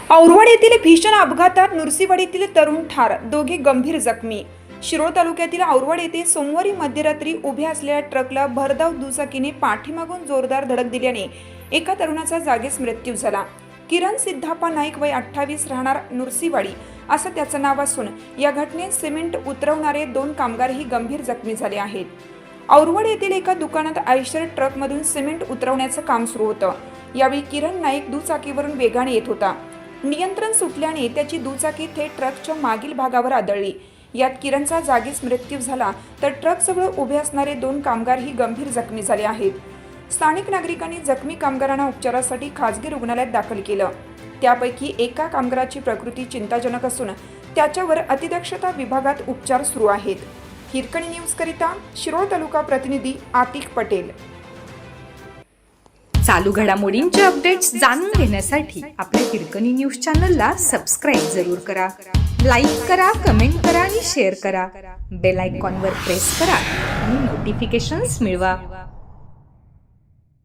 औरवाड येथील भीषण अपघातात नुरसीवाडीतील तरुण ठार, दोघे गंभीर जखमी। शिरोळ तालुक्यातील औरवाड येथे सोमवारी मध्यरात्री उभ्या असलेल्या ट्रकला भरधाव दुचाकीने पाठीमागून जोरदार धडक दिल्याने एका तरुणाचा जागीच मृत्यू झाला। किरण सिद्धाप्पा नाईक वय 28 राहणार नुरसीवाडी असं त्याचं नाव असून या घटनेत सिमेंट उतरवणारे 2 कामगारही गंभीर जखमी झाले आहेत। औरवाड येथील एका दुकानात आयशर ट्रकमधून सिमेंट उतरवण्याचं काम सुरू होतं। यावेळी किरण नाईक दुचाकीवरून वेगाने येत होता। नियंत्रण सुटल्याने त्याची दुचाकी थेट ट्रकच्या मागील भागावर आदळली। यात किरणचा जागीच मृत्यू झाला तर ट्रकजवळ उभे असणारे 2 कामगारही गंभीर जखमी झाले आहेत। स्थानिक नागरिकांनी जखमी कामगारांना उपचारासाठी खासगी रुग्णालयात दाखल केलं। त्यापैकी एका कामगाराची प्रकृती चिंताजनक असून त्याच्यावर अतिदक्षता विभागात उपचार सुरू आहेत। हिरकणी न्यूज करिता शिरोळ तालुका प्रतिनिधी आतिक पटेल। चालू घडामोडींचे अपडेट्स जाणून घेण्यासाठी आपल्या हिरकणी न्यूज चॅनलला सबस्क्राईब जरूर करा, लाईक करा, कमेंट करा आणि शेअर करा। बेल आयकॉनवर प्रेस करा आणि नोटिफिकेशन्स मिळवा।